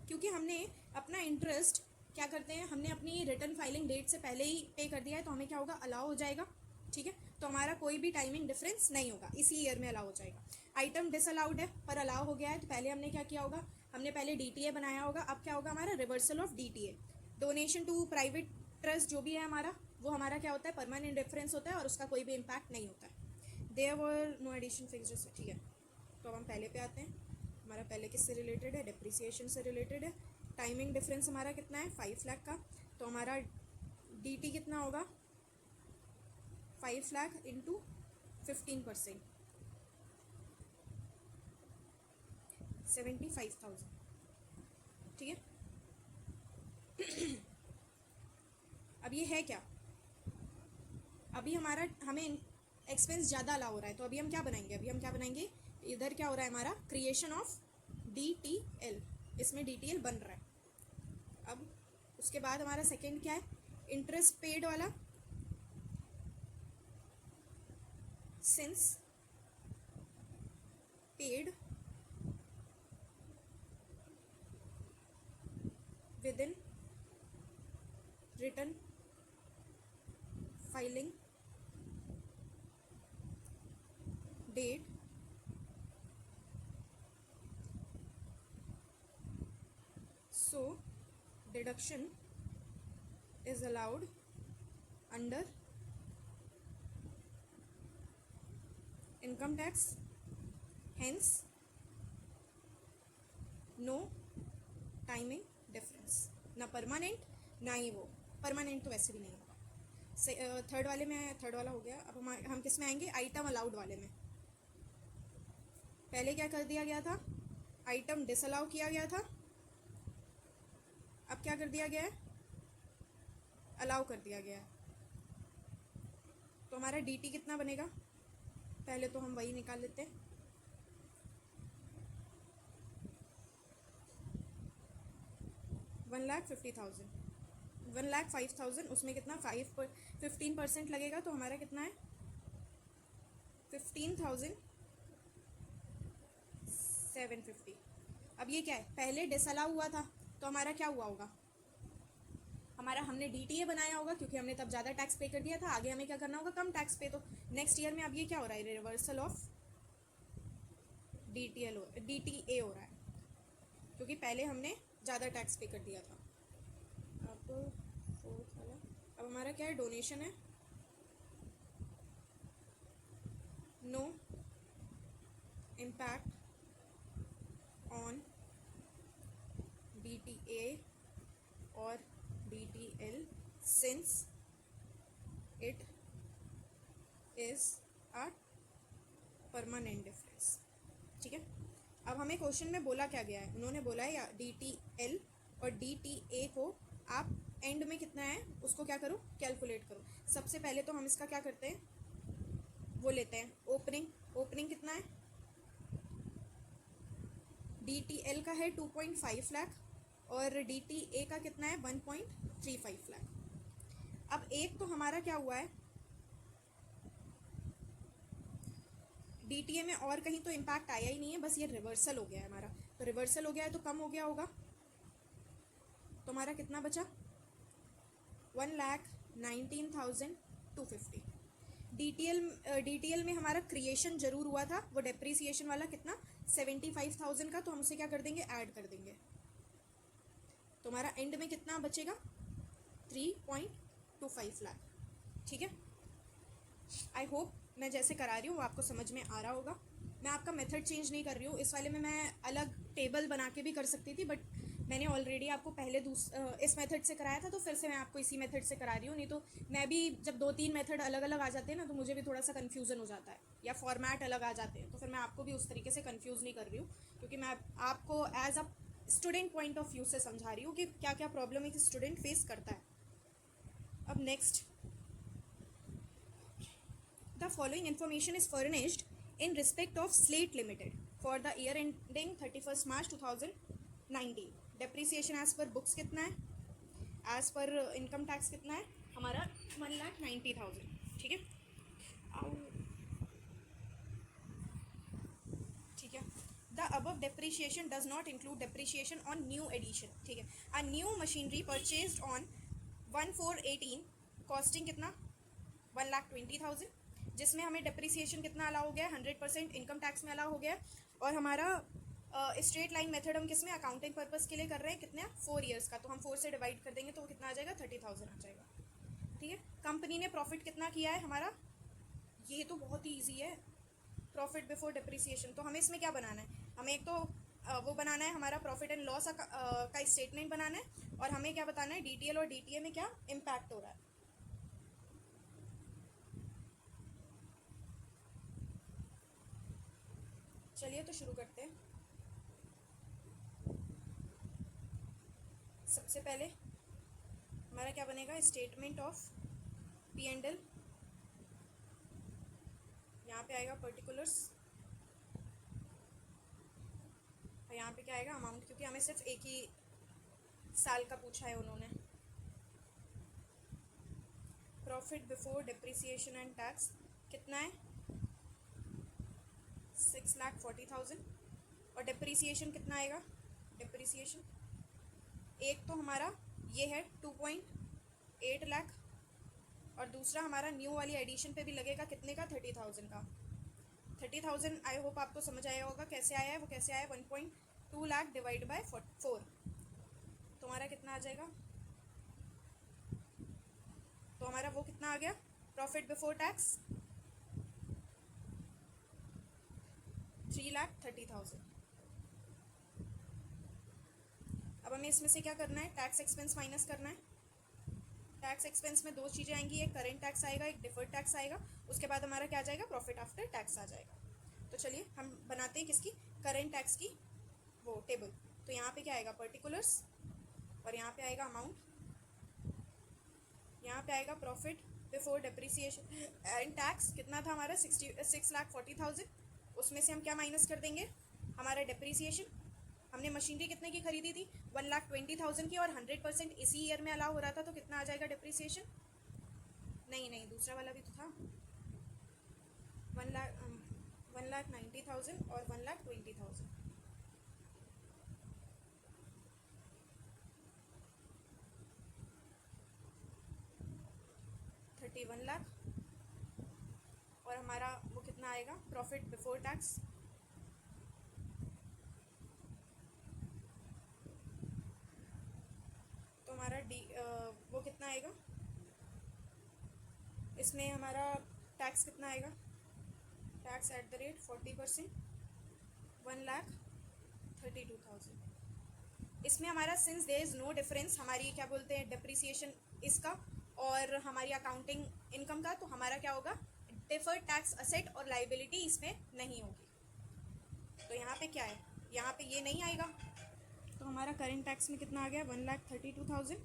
क्योंकि हमने अपना इंटरेस्ट क्या करते हैं, हमने अपनी रिटर्न फाइलिंग डेट से पहले ही पे कर दिया है, तो हमें क्या होगा अलाउ हो जाएगा, ठीक है। तो हमारा कोई भी टाइमिंग डिफरेंस नहीं होगा, इसी ईयर में अलाउ हो जाएगा। आइटम डिसअलाउड है पर अलाउ हो गया है, तो पहले हमने क्या किया होगा, हमने पहले DTA बनाया होगा, अब क्या होगा हमारा reversal of DTA। Donation to private trust जो भी है हमारा वो हमारा क्या होता है, परमानेंट डिफरेंस होता है और उसका कोई भी इम्पैक्ट नहीं होता है। There were no addition fixed, ठीक है। तो अब हम पहले पे आते हैं। हमारा पहले किससे रिलेटेड है, डेप्रिसिएशन से रिलेटेड है। टाइमिंग डिफरेंस हमारा कितना है, 5 लाख का। तो हमारा dt कितना होगा, 5 लाख इंटू 15%, 75,000, ठीक है। अब ये है क्या, अभी हमें एक्सपेंस ज़्यादा अलाउ हो रहा है, तो अभी हम क्या बनाएंगे, इधर क्या हो रहा है हमारा, क्रिएशन ऑफ DTL, इसमें DTL बन रहा है। अब उसके बाद हमारा सेकेंड क्या है, इंटरेस्ट पेड वाला, since paid within return filing date, so deduction is allowed under income tax, hence no timing difference, ना परमानेंट ना ही वो परमानेंट, तो वैसे भी नहीं होगा। थर्ड वाले में, थर्ड वाला हो गया। अब हम किस में आएंगे, आइटम अलाउड वाले में। पहले क्या कर दिया गया था, आइटम डिसअलाउ किया गया था, अब क्या कर दिया गया है, अलाउ कर दिया गया है। तो हमारा dt कितना बनेगा, पहले तो हम वही निकाल लेते हैं। वन लाख 5,000, उसमें कितना 15% लगेगा, तो हमारा कितना है 15,750। अब ये क्या है, पहले डिसअलाउ हुआ था, तो हमारा क्या हुआ होगा, हमने DTA बनाया होगा, क्योंकि हमने तब ज़्यादा टैक्स पे कर दिया था। आगे हमें क्या करना होगा, कम टैक्स पे। तो नेक्स्ट ईयर में अब ये क्या हो रहा है, रिवर्सल ऑफ DTA हो रहा है, क्योंकि पहले हमने ज़्यादा टैक्स पे कर दिया था। अब फोर्थ वाला, अब हमारा क्या है, डोनेशन है, नो इम्पैक्ट ऑन DTA और DTL since it is a permanent difference, ठीक है। अब हमें क्वेश्चन में बोला क्या गया है, उन्होंने बोला है या DTL और DTA को आप एंड में कितना है उसको क्या करो, कैलकुलेट करो। सबसे पहले तो हम इसका क्या करते हैं, वो लेते हैं ओपनिंग कितना है, DTL का है 2.5 लाख और DTA का कितना है 1.35 लाख। अब एक तो हमारा क्या हुआ है, DTA में और कहीं तो इम्पैक्ट आया ही नहीं है, बस ये रिवर्सल हो गया है हमारा। तो रिवर्सल हो गया है तो कम हो गया होगा, तो हमारा कितना बचा 1,19,250। DTL में हमारा क्रिएशन जरूर हुआ था, वो डेप्रीसिएशन वाला कितना 75,000 का, तो हम उसे क्या कर देंगे, ऐड कर देंगे। तो हमारा एंड में कितना बचेगा 3.25 लाख, ठीक है। आई होप मैं जैसे करा रही हूँ वो आपको समझ में आ रहा होगा। मैं आपका मेथड चेंज नहीं कर रही हूँ, इस वाले में मैं अलग टेबल बना के भी कर सकती थी, बट मैंने ऑलरेडी आपको पहले इस मेथड से कराया था, तो फिर से मैं आपको इसी मेथड से करा रही हूँ। नहीं तो मैं भी जब 2-3 मेथड अलग अलग आ जाते हैं ना, तो मुझे भी थोड़ा सा कन्फ्यूज़न हो जाता है, या फॉर्मेट अलग आ जाते हैं, तो फिर मैं आपको भी उस तरीके से कन्फ्यूज़ नहीं कर रही हूँ, क्योंकि मैं आपको as a student point of view से समझा रही हूँ कि क्या क्या प्रॉब्लम एक स्टूडेंट फेस करता है। अब next, the following information is furnished in respect of Slate Limited for the year ending 31st March 2019. Depreciation as per books कितना है, as per income tax कितना है हमारा 1,90,000, ठीक है। ठीक है, the above depreciation does not include depreciation on new addition, ठीक है। a new machinery purchased on 1/4/18 costing कितना 1,20,000, जिसमें हमें डेप्रिसिएशन कितना अलाउ हो गया, 100% इनकम टैक्स में अलाउ हो गया। और हमारा स्ट्रेट लाइन मेथड हम किस में, अकाउंटिंग पर्पस के लिए कर रहे हैं, कितने 4 ईयर्स का, तो हम 4 से डिवाइड कर देंगे तो वो कितना आ जाएगा 30,000 आ जाएगा, ठीक है। कंपनी ने प्रॉफिट कितना किया है हमारा, ये तो बहुत ही ईजी है, प्रॉफिट बिफोर डिप्रिसिएशन। तो हमें इसमें क्या बनाना है, हमें एक तो वो बनाना है हमारा प्रॉफिट एंड लॉस का स्टेटमेंट बनाना है, और हमें क्या बताना है डीटीएल और डीटीए में क्या इम्पैक्ट हो रहा है। चलिए तो शुरू करते हैं। सबसे पहले हमारा क्या बनेगा, statement of P and L, यहाँ पे आएगा पर्टिकुलर्स, और यहाँ पे क्या आएगा अमाउंट, क्योंकि हमें सिर्फ एक ही साल का पूछा है उन्होंने। Profit before depreciation and tax कितना है, 6,40,000, और डिप्रिसिएशन कितना आएगा, डिप्रिसिएशन एक तो हमारा ये है 2.8 लाख, और दूसरा हमारा न्यू वाली एडिशन पे भी लगेगा कितने का, 30,000 का। 30,000 आई होप आपको समझ आया होगा कैसे आया है, वो कैसे आया है, 1.2 लाख डिवाइड बाय 4, तो हमारा कितना आ जाएगा, तो हमारा वो कितना आ गया, प्रॉफिट बिफोर टैक्स 3,30,000। अब हमें इसमें से क्या करना है, टैक्स एक्सपेंस माइनस करना है। टैक्स एक्सपेंस में दो चीज़ें आएंगी, एक करेंट टैक्स आएगा, एक डिफर्ड टैक्स आएगा, उसके बाद हमारा क्या आ जाएगा, प्रॉफिट आफ्टर टैक्स आ जाएगा। तो चलिए हम बनाते हैं किसकी, करेंट टैक्स की वो टेबल। तो यहाँ पे क्या आएगा, पर्टिकुलर्स, और यहाँ पे आएगा अमाउंट, यहाँ पे आएगा profit before depreciation and tax, कितना था हमारा 6,40,000, उसमें से हम क्या माइनस कर देंगे, हमारा डिप्रिसिएशन। हमने मशीनरी कितने की खरीदी थी, 1,20,000 की, और 100% इसी ईयर में अलाउ हो रहा था, तो कितना आ जाएगा डिप्रिसिएशन, नहीं दूसरा वाला भी तो था, 1,90,000 और 1,20,000। $31 लाख, और हमारा वो कितना आएगा, प्रॉफिट बिफोर टैक्स, तो हमारा वो कितना आएगा, इसमें हमारा टैक्स कितना आएगा, टैक्स एट द रेट 40%, 1,32,000। इसमें हमारा since there is no difference, हमारी क्या बोलते हैं डिप्रिसिएशन इसका और हमारी अकाउंटिंग इनकम का, तो हमारा क्या होगा, डिफर्ड टैक्स असेट और लाइबिलिटी इसमें नहीं होगी। तो यहाँ पे क्या है, यहाँ पे ये नहीं आएगा, तो हमारा करेंट टैक्स में कितना आ गया, 1,32,000।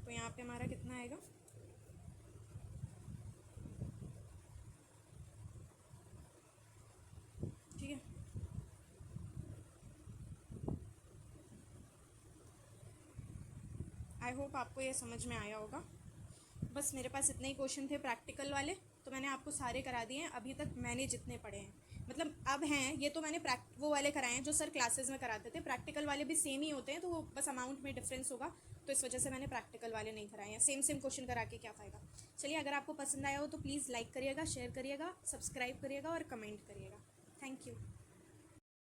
तो यहाँ पे हमारा कितना आएगा, ठीक है। आई होप आपको ये समझ में आया होगा। बस मेरे पास इतने ही क्वेश्चन थे प्रैक्टिकल वाले, तो मैंने आपको सारे करा दिए हैं अभी तक मैंने जितने पढ़े हैं, मतलब अब हैं ये तो मैंने वो वाले कराए हैं जो सर क्लासेस में कराते थे, प्रैक्टिकल वाले भी सेम ही होते हैं, तो वो बस अमाउंट में डिफरेंस होगा, तो इस वजह से मैंने प्रैक्टिकल वाले नहीं कराए हैं। सेम क्वेश्चन करा के क्या फ़ायदा। चलिए, अगर आपको पसंद आया हो तो प्लीज़ लाइक करिएगा, शेयर करिएगा, सब्सक्राइब करिएगा और कमेंट करिएगा। Thank you.